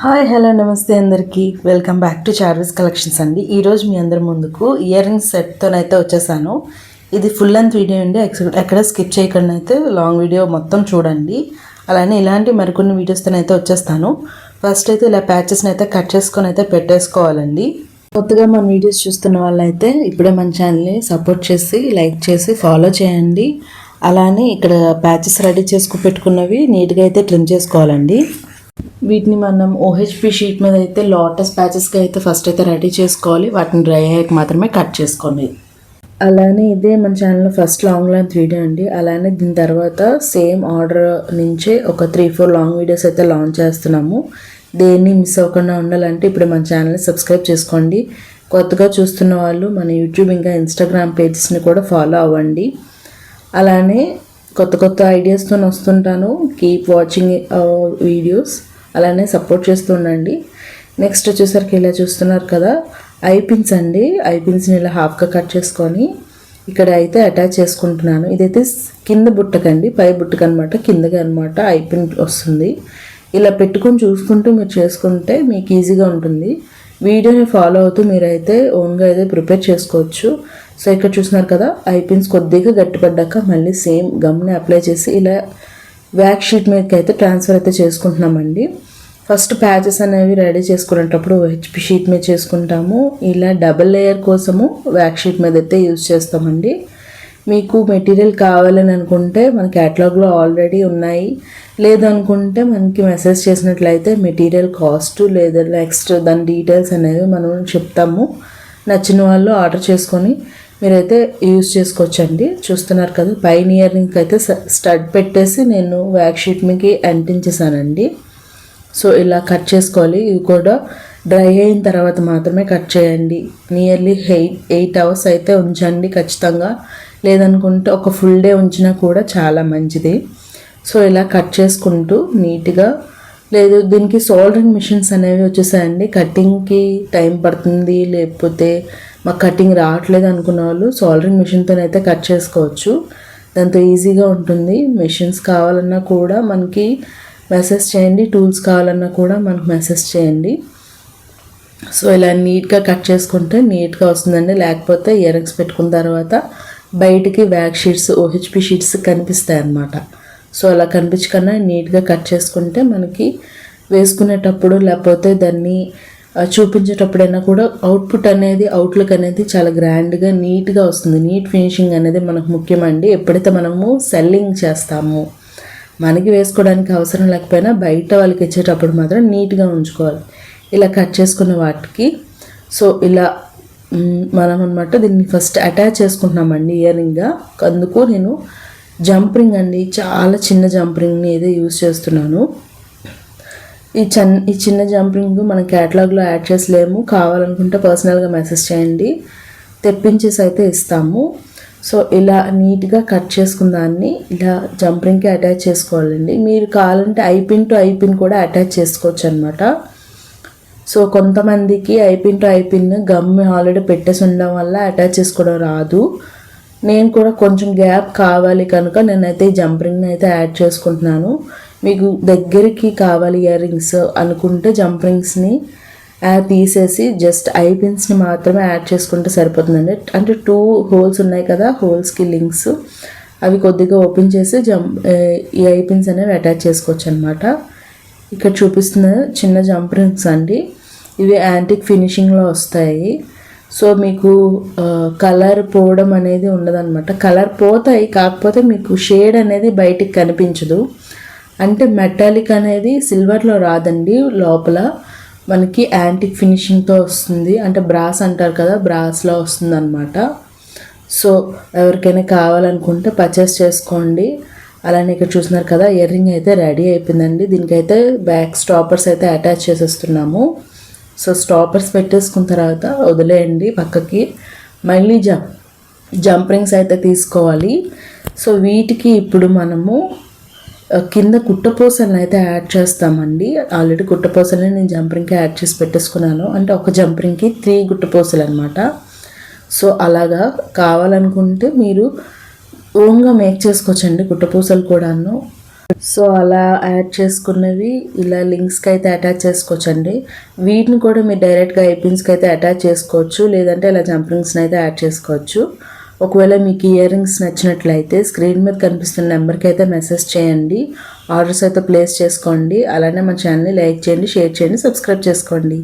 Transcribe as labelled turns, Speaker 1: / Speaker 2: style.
Speaker 1: Hi hello నమస్తే అందరికీ welcome back to చార్విస్ collections అండి. ఈరోజు మీ అందరి ముందుకు ఇయర్ రింగ్స్ సెట్తోనైతే వచ్చేసాను. ఇది ఫుల్ లెంత్ వీడియో అండి, ఎక్కడ స్కిప్ చేయకుండా అయితే లాంగ్ వీడియో మొత్తం చూడండి. అలానే ఇలాంటి మరికొన్ని వీడియోస్తోనైతే వచ్చేస్తాను. ఫస్ట్ అయితే ఇలా ప్యాచెస్ని అయితే కట్ చేసుకొని అయితే పెట్టేసుకోవాలండి. కొత్తగా మన వీడియోస్ చూస్తున్న వాళ్ళైతే ఇప్పుడే మన ఛానల్ని సపోర్ట్ చేసి లైక్ చేసి ఫాలో చేయండి. అలానే ఇక్కడ ప్యాచెస్ రెడీ చేసుకు పెట్టుకున్నవి నీట్గా అయితే ట్రిమ్ చేసుకోవాలండి. వీటిని మనం ఓహెచ్పి షీట్ మీద అయితే లోటస్ ప్యాచెస్గా అయితే ఫస్ట్ అయితే రెడీ చేసుకోవాలి. వాటిని డ్రై అయ్యాక మాత్రమే కట్ చేసుకోండి. అలానే ఇదే మన ఛానల్లో ఫస్ట్ లాంగ్ లెంత్ వీడియో అండి. అలానే దీని తర్వాత సేమ్ ఆర్డర్ నుంచే ఒక 3-4 లాంగ్ వీడియోస్ అయితే లాంచ్ చేస్తున్నాము. దేన్ని మిస్ అవ్వకుండా ఉండాలంటే ఇప్పుడు మన ఛానల్ని సబ్స్క్రైబ్ చేసుకోండి. కొత్తగా చూస్తున్న వాళ్ళు మన యూట్యూబ్ ఇంకా ఇన్స్టాగ్రామ్ పేజెస్ని కూడా ఫాలో అవ్వండి. అలానే కొత్త కొత్త ఐడియాస్తో వస్తుంటాను. కీప్ వాచింగ్ వీడియోస్, అలానే సపోర్ట్ చేస్తూ ఉండండి. నెక్స్ట్ వచ్చేసరికి ఇలా చూస్తున్నారు కదా, ఐపిన్స్ అండి. ఐపిన్స్ని ఇలా హాఫ్గా కట్ చేసుకొని ఇక్కడ అయితే అటాచ్ చేసుకుంటున్నాను. ఇదైతే కింద బుట్టకండి, పై బుట్టకు అనమాట, కిందకి అనమాట ఐపిన్ వస్తుంది. ఇలా పెట్టుకొని చూసుకుంటూ మీరు చేసుకుంటే మీకు ఈజీగా ఉంటుంది. వీడియోని ఫాలో అవుతూ మీరైతే ఓన్గా అయితే ప్రిపేర్ చేసుకోవచ్చు. సో ఇక్కడ చూస్తున్నారు కదా, ఐపిన్స్ కొద్దిగా గట్టిపడ్డాక మళ్ళీ సేమ్ గమ్ని అప్లై చేసి ఇలా వ్యాక్ షీట్ మీదకి అయితే ట్రాన్స్ఫర్ అయితే చేసుకుంటున్నామండి. ఫస్ట్ ప్యాచెస్ అనేవి రెడీ చేసుకునేటప్పుడు హెచ్పి షీట్ మీద చేసుకుంటాము. ఇలా డబుల్ లేయర్ కోసము వ్యాక్ షీట్ మీద అయితే యూజ్ చేస్తామండి. మీకు మెటీరియల్ కావాలని అనుకుంటే మన క్యాటలాగ్లో ఆల్రెడీ ఉన్నాయి, లేదనుకుంటే మనకి మెసేజ్ చేసినట్లయితే మెటీరియల్ కాస్ట్ లేదా నెక్స్ట్ దాని డీటెయిల్స్ అనేవి మనం చెప్తాము. నచ్చిన వాళ్ళు ఆర్డర్ చేసుకొని మీరైతే యూజ్ చేసుకోవచ్చండి. చూస్తున్నారు కదా, పైన ఇయర్ రింగ్ అయితే స్టడ్ పెట్టేసి నేను వ్యాక్ షీట్ మీకు అంటించేసానండి. సో ఇలా కట్ చేసుకోవాలి. ఇవి కూడా డ్రై అయిన తర్వాత మాత్రమే కట్ చేయండి. నియర్లీ 8 అవర్స్ అయితే ఉంచండి ఖచ్చితంగా, లేదనుకుంటే ఒక ఫుల్ డే ఉంచినా కూడా చాలా మంచిది. సో ఇలా కట్ చేసుకుంటూ నీట్గా, లేదు దీనికి సోల్డరింగ్ మిషన్స్ అనేవి వచ్చేసాయండి. కటింగ్కి టైం పడుతుంది, లేకపోతే మాకు కటింగ్ రావట్లేదు అనుకున్న వాళ్ళు సోల్డరింగ్ మిషన్తోనైతే కట్ చేసుకోవచ్చు. దాంతో ఈజీగా ఉంటుంది. మిషన్స్ కావాలన్నా కూడా మనకి మెసేజ్ చేయండి, టూల్స్ కావాలన్నా కూడా మనకు మెసేజ్ చేయండి. సో ఇలా నీట్గా కట్ చేసుకుంటే నీట్గా వస్తుందండి. లేకపోతే ఇయర్ రింగ్స్ పెట్టుకున్న తర్వాత బయటికి వ్యాక్ షీట్స్, ఓహెచ్పి షీట్స్ కనిపిస్తాయి అన్నమాట. సో అలా కనిపించకుండా నీట్గా కట్ చేసుకుంటే మనకి వేసుకునేటప్పుడు లేకపోతే దాన్ని చూపించేటప్పుడైనా కూడా అవుట్పుట్ అనేది, అవుట్లుక్ అనేది చాలా గ్రాండ్గా నీట్గా వస్తుంది. నీట్ ఫినిషింగ్ అనేది మనకు ముఖ్యమండి. ఎప్పుడైతే మనము సెల్లింగ్ చేస్తామో మనకి వేసుకోవడానికి అవసరం లేకపోయినా బయట వాళ్ళకి ఇచ్చేటప్పుడు మాత్రం నీట్గా ఉంచుకోవాలి. ఇలా కట్ చేసుకున్న వాటికి సో ఇలా మనం అనమాట దీన్ని ఫస్ట్ అటాచ్ చేసుకుంటున్నామండి ఇయర్ రింగ్గా. అందుకు నేను జంప్ రింగ్ అండి, చాలా చిన్న జంప్ రింగ్ని ఏదో యూజ్ చేస్తున్నాను. ఈ చిన్న జంప్ రింగ్ మన క్యాటలాగ్లో యాడ్ చేసలేము, కావాలనుకుంటే పర్సనల్గా మెసేజ్ చేయండి, తెప్పించేసి అయితే ఇస్తాము. సో ఇలా నీట్గా కట్ చేసుకున్న దాన్ని ఇలా జంప్ రింగ్కి అటాచ్ చేసుకోవాలండి. మీరు కావాలంటే ఐపిన్ టు ఐపిన్ కూడా అటాచ్ చేసుకోవచ్చు అనమాట. సో కొంతమందికి IPIN to IPIN gum already పెట్టేసి ఉండడం వల్ల అటాచ్ చేసుకోవడం రాదు. నేను కూడా కొంచెం గ్యాప్ కావాలి కనుక నేనైతే ఈ జంప్ రింగ్ని అయితే యాడ్ చేసుకుంటున్నాను. మీకు దగ్గరికి కావాలి ఇయర్ రింగ్స్ అనుకుంటే జంప్ రింగ్స్ని తీసేసి జస్ట్ ఐపిన్స్ని మాత్రమే యాడ్ చేసుకుంటే సరిపోతుందండి. అంటే 2 హోల్స్ ఉన్నాయి కదా, హోల్స్కి లింక్స్ అవి కొద్దిగా ఓపెన్ చేసి ఈ ఐపిన్స్ అనేవి అటాచ్ చేసుకోవచ్చు అనమాట. ఇక్కడ చూపిస్తున్న చిన్న జంప్ రింగ్స్ అండి, ఇవి యాంటిక్ ఫినిషింగ్లో వస్తాయి. సో మీకు కలర్ పోవడం అనేది ఉండదన్నమాట. కలర్ పోతాయి, కాకపోతే మీకు షేడ్ అనేది బయటికి కనిపించదు. అంటే మెటాలిక్ అనేది సిల్వర్లో రాదండి, లోపల మనకి యాంటిక్ ఫినిషింగ్తో వస్తుంది. అంటే బ్రాస్ అంటారు కదా, బ్రాస్లో వస్తుంది అనమాట. సో ఎవరికైనా కావాలనుకుంటే పర్చేస్ చేసుకోండి. అలానే ఇక్కడ చూస్తున్నారు కదా, ఇయర్ రింగ్ అయితే రెడీ అయిపోయిందండి. దీనికైతే బ్యాక్ స్టాపర్స్ అయితే అటాచ్ చేసేస్తున్నాము. సో స్టాపర్స్ పెట్టేసుకున్న తర్వాత వదిలేయండి పక్కకి. మళ్ళీ జంప్ రింగ్స్ అయితే తీసుకోవాలి. సో వీటికి ఇప్పుడు మనము కింద కుట్టపూసలను అయితే యాడ్ చేస్తామండి. ఆల్రెడీ కుట్టపూసలని నేను జంప్ రింగ్కి యాడ్ చేసి పెట్టేసుకున్నాను. అంటే ఒక జంప్ రింగ్కి 3 గుట్టపూసలు అనమాట. సో అలాగా కావాలనుకుంటే మీరు ఓన్గా మేక్ చేసుకోవచ్చండి కుట్టపూసలు కూడాను. సో అలా యాడ్ చేసుకున్నవి ఇలా లింక్స్కి అయితే అటాచ్ చేసుకోవచ్చండి. వీటిని కూడా మీరు డైరెక్ట్గా ఐపిన్స్కి అయితే అటాచ్ చేసుకోవచ్చు, లేదంటే ఇలా జంపింగ్స్ని అయితే యాడ్ చేసుకోవచ్చు. ఒకవేళ మీకు ఇయర్ రింగ్స్ నచ్చినట్లయితే స్క్రీన్ మీద కనిపిస్తున్న నెంబర్కి అయితే మెసేజ్ చేయండి, ఆర్డర్స్ అయితే ప్లేస్ చేసుకోండి. అలానే మన ఛానల్ని లైక్ చేయండి, షేర్ చేయండి, సబ్స్క్రైబ్ చేసుకోండి.